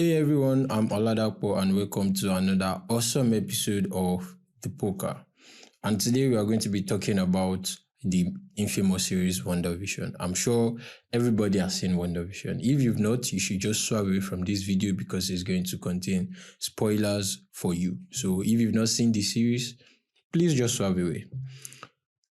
Hey everyone, I'm Oladapo and welcome to another awesome episode of The Poker. And today we are going to be talking about the infamous series WandaVision. I'm sure everybody has seen WandaVision. If you've not, you should just swap away from this video because it's going to contain spoilers for you. So if you've not seen the series, please just swap away.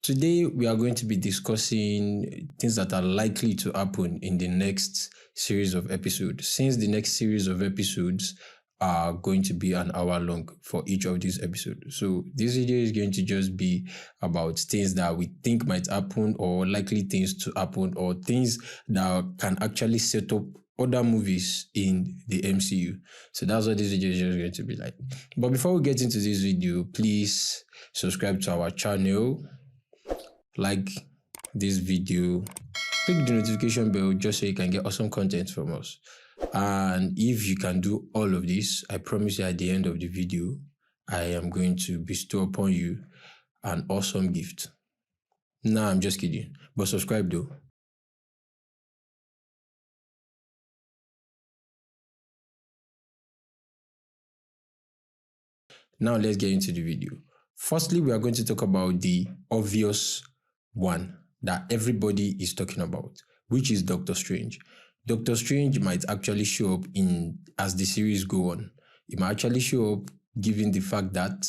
Today, we are going to be discussing things that are likely to happen in the next series of episodes. Since the next series of episodes are going to be an hour long for each of these episodes. So this video is going to just be about things that we think might happen or likely things to happen or things that can actually set up other movies in the MCU. So that's what this video is just going to be like. But before we get into this video, please subscribe to our channel, like this video, click the notification bell just so you can get awesome content from us. And if you can do all of this, I promise you at the end of the video, I am going to bestow upon you an awesome gift. Nah, I'm just kidding, but subscribe though. Now let's get into the video. Firstly, we are going to talk about the obvious one that everybody is talking about, which is Doctor Strange. Doctor Strange might actually show up as the series go on. It might actually show up given the fact that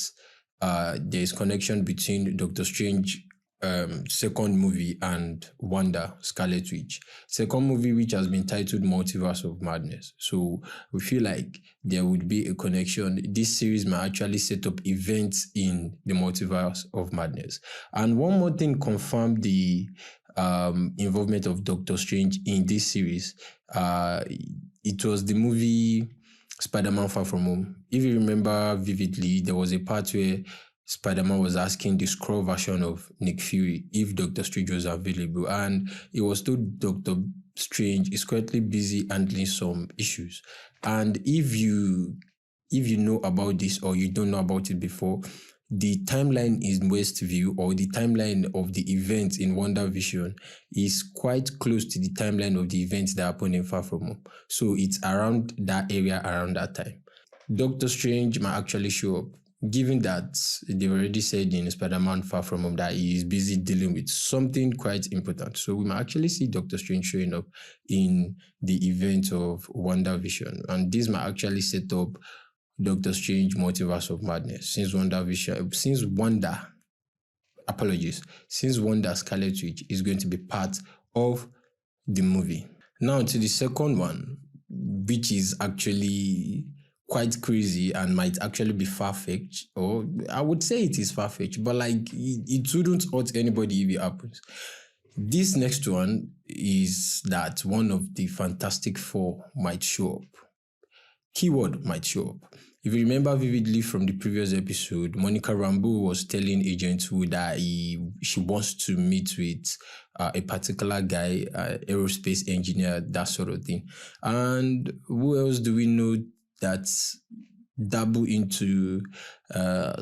there is connection between Doctor Strange second movie and Wanda, Scarlet Witch. Second movie which has been titled Multiverse of Madness. So we feel like there would be a connection. This series might actually set up events in the Multiverse of Madness. And one more thing confirmed the involvement of Doctor Strange in this series. It was the movie Spider-Man Far From Home. If you remember vividly, there was a part where Spider-Man was asking the Skrull version of Nick Fury if Doctor Strange was available, and it was told Doctor Strange is currently busy handling some issues. And if you know about this or you don't know about it before, the timeline in Westview or the timeline of the events in WandaVision is quite close to the timeline of the events that happened in Far From Home. So it's around that area around that time. Doctor Strange might actually show up, given that they've already said in Spider-Man Far From Home that he is busy dealing with something quite important. So we might actually see Doctor Strange showing up in the event of WandaVision. And this might actually set up Doctor Strange Multiverse of Madness. Since Wanda Scarlet Witch is going to be part of the movie. Now to the second one, which is actually quite crazy and might actually be far-fetched, or I would say it is far-fetched, but like it wouldn't hurt anybody if it happens. This next one is that one of the Fantastic Four might show up. Keyword might show up. If you remember vividly from the previous episode, Monica Rambeau was telling Agent Who that she wants to meet with a particular guy, aerospace engineer, that sort of thing. And who else do we know that dabble into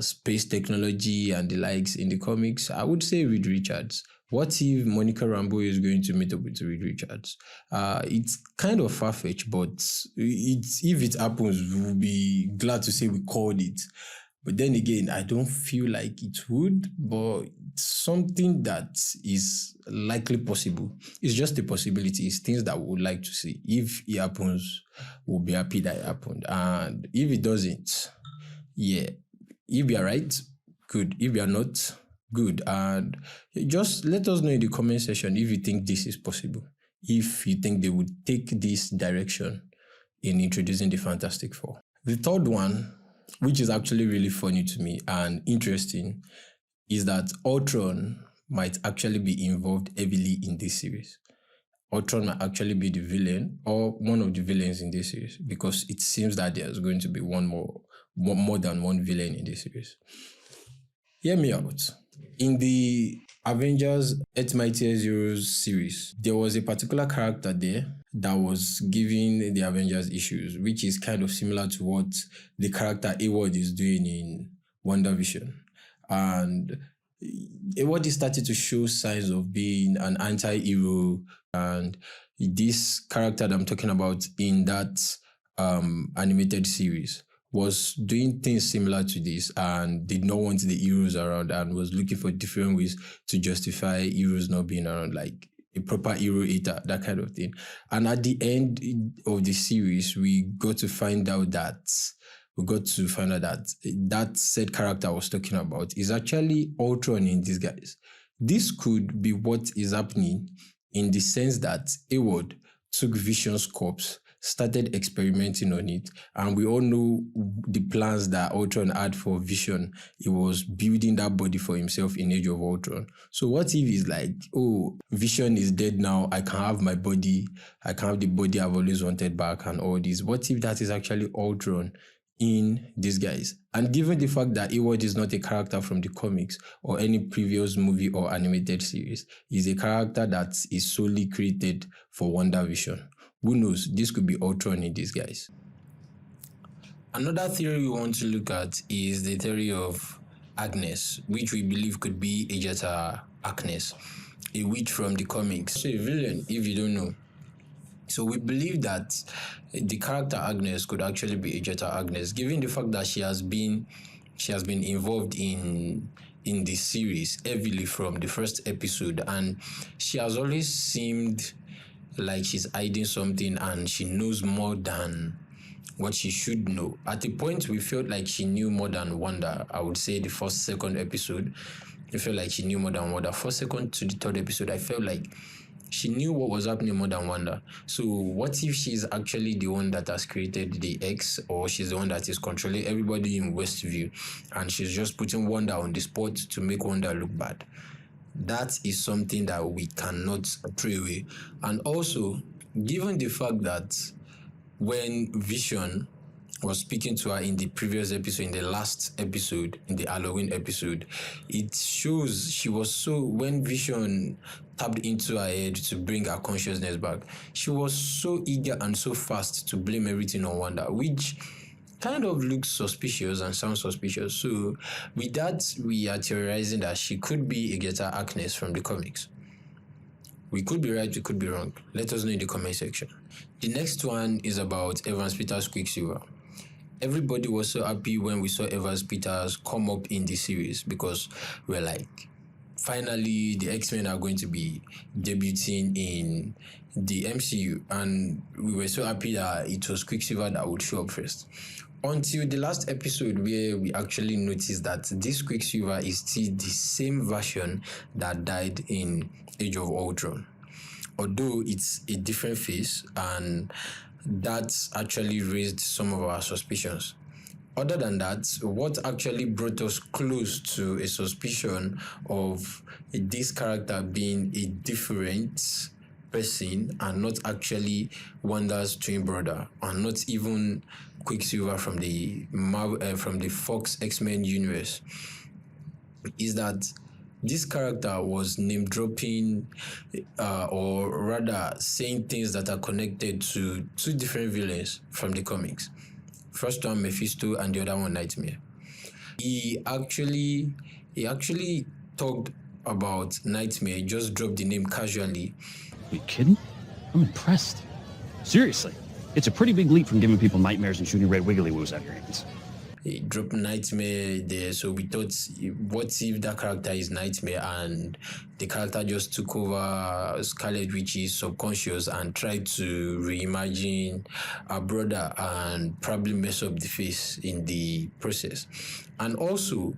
space technology and the likes in the comics? I would say Reed Richards. What if Monica Rambeau is going to meet up with Reed Richards? It's kind of far-fetched, but if it happens, we'll be glad to say we called it. But then again, I don't feel like it would, but it's something that is likely possible. It's just a possibility. It's things that we would like to see. If it happens, we'll be happy that it happened. And if it doesn't, yeah, if you are right, good. If you are not, good. And just let us know in the comment section if you think this is possible. If you think they would take this direction in introducing the Fantastic Four. The third one, which is actually really funny to me and interesting, is that Ultron might actually be involved heavily in this series. Ultron might actually be the villain or one of the villains in this series, because it seems that there's going to be more than one villain in this series. Hear me out. In the Avengers Earth Mightiest Heroes series, there was a particular character there that was giving the Avengers issues, which is kind of similar to what the character Award is doing in WandaVision. And Award started to show signs of being an anti-hero, and this character that I'm talking about in that animated series was doing things similar to this and did not want the heroes around and was looking for different ways to justify heroes not being around, like a proper hero hater, that kind of thing. And at the end of the series, we got to find out that that said character I was talking about is actually Ultron in disguise. This could be what is happening in the sense that Hayward took Vision's corpse, started experimenting on it, and we all know the plans that Ultron had for Vision. He was building that body for himself in Age of Ultron. So what if he's like, oh, Vision is dead now, I can have my body, I can have the body I've always wanted back and all this. What if that is actually Ultron in disguise? And given the fact that Hayward is not a character from the comics or any previous movie or animated series, he's a character that is solely created for WandaVision. Who knows? This could be Ultron in disguise. Another theory we want to look at is the theory of Agnes, which we believe could be Agatha Harkness, a witch from the comics. So a villain, if you don't know. So we believe that the character Agnes could actually be Agatha Harkness, given the fact that she has been involved in the series heavily from the first episode, and she has always seemed like she's hiding something and she knows more than what she should know. At the point, we felt like she knew more than Wanda. I would say the first, second episode, I felt like she knew more than Wanda. First, second to the third episode, I felt like she knew what was happening more than Wanda. So what if she's actually the one that has created the X, or she's the one that is controlling everybody in Westview, and she's just putting Wanda on the spot to make Wanda look bad? That is something that we cannot throw away. And also, given the fact that when Vision was speaking to her in the previous episode, in the last episode, in the Halloween episode, it shows she was so, when Vision tapped into her head to bring her consciousness back, she was so eager and so fast to blame everything on Wanda, which kind of looks suspicious and sounds suspicious. So with that, we are theorizing that she could be Agatha Harkness from the comics. We could be right, we could be wrong. Let us know in the comment section. The next one is about Evans Peters Quicksilver. Everybody was so happy when we saw Evans Peters come up in the series, because we're like, finally the X-Men are going to be debuting in the MCU, and we were so happy that it was Quicksilver that would show up first. Until the last episode, where we actually noticed that this Quicksilver is still the same version that died in Age of Ultron, although it's a different face, and that actually raised some of our suspicions. Other than that, what actually brought us close to a suspicion of this character being a different person and not actually Wanda's twin brother, and not even Quicksilver from the Fox X-Men universe, is that this character was name dropping, or rather saying things that are connected to two different villains from the comics. First one Mephisto and the other one Nightmare. He actually talked about Nightmare, just dropped the name casually. Are you kidding? I'm impressed. Seriously, it's a pretty big leap from giving people nightmares and shooting red wiggly woos out of your hands. He dropped Nightmare there, so we thought, what if that character is Nightmare and the character just took over Scarlet Witch's subconscious and tried to reimagine her brother and probably mess up the face in the process. And also,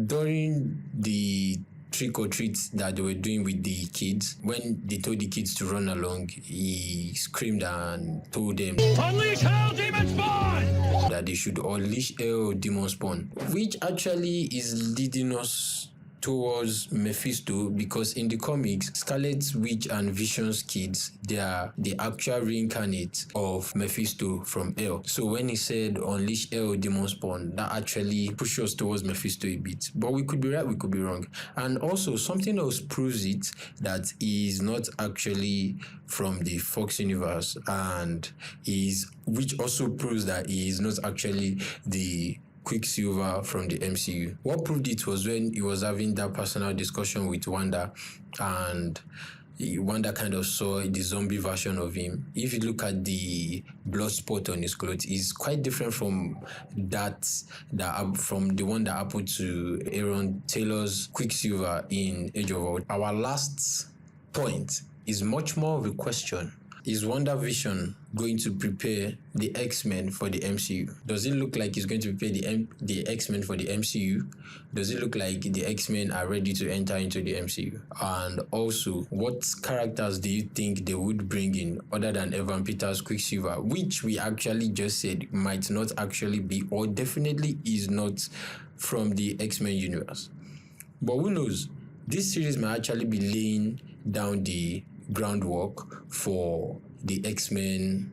during the trick or treat that they were doing with the kids, when they told the kids to run along, he screamed and told them, "Unleash hell, demon spawn!" that they should unleash hell, demon spawn, which actually is leading us towards Mephisto, because in the comics, Scarlet Witch and Vision's kids, they are the actual reincarnate of Mephisto from hell. So when he said unleash hell, demon spawn, that actually pushes us towards Mephisto a bit. But we could be right, we could be wrong. And also, something else proves it, that he is not actually from the Fox universe, and which also proves that he is not actually the Quicksilver from the MCU. What proved it was when he was having that personal discussion with Wanda, and Wanda kind of saw the zombie version of him. If you look at the blood spot on his clothes, it's quite different from from the one that happened to Aaron Taylor's Quicksilver in Age of Ultron. Our last point is much more of a question. Is WandaVision going to prepare the X-Men for the MCU? Does it look like it's going to prepare the X-Men for the MCU? Does it look like the X-Men are ready to enter into the MCU? And also, what characters do you think they would bring in other than Evan Peters' Quicksilver, which we actually just said might not actually be, or definitely is not from the X-Men universe? But who knows? This series might actually be laying down the groundwork for the X-Men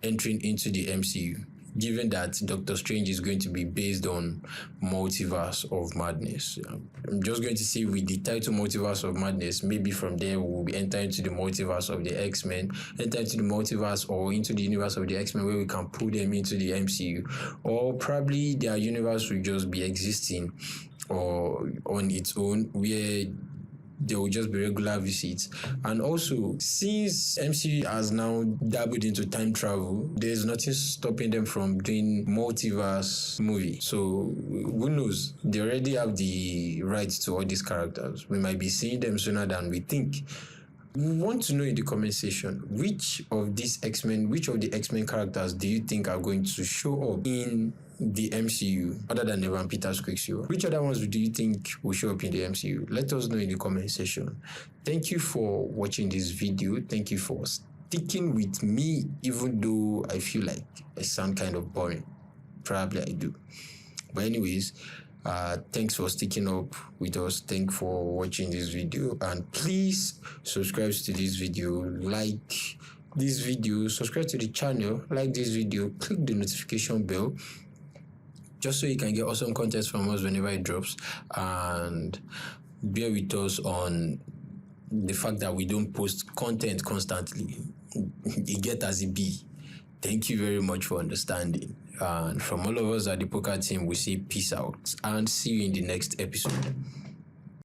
entering into the MCU, given that Doctor Strange is going to be based on Multiverse of Madness. I'm just going to say with the title Multiverse of Madness, maybe from there we'll be entering into the multiverse of the X-Men, enter into the multiverse or into the universe of the X-Men where we can pull them into the MCU, or probably their universe will just be existing or on its own where there will just be regular visits. And also, since MCU has now dabbled into time travel, there's nothing stopping them from doing multiverse movie. So who knows? They already have the rights to all these characters. We might be seeing them sooner than we think. We want to know in the comment section which of the X-Men characters do you think are going to show up in the MCU other than Evan Peters Quicksilver? Which other ones do you think will show up in the MCU? Let us know in the comment section. Thank you for watching this video. Thank you for sticking with me, even though I feel like I sound kind of boring. Probably I do. But anyways, thanks for sticking up with us. Thanks for watching this video, and please subscribe to this video, like this video, subscribe to the channel, like this video, click the notification bell just so you can get awesome content from us whenever it drops, and bear with us on the fact that we don't post content constantly. It get as it be. Thank you very much for understanding. And from all of us at the Poker team, we say peace out and see you in the next episode.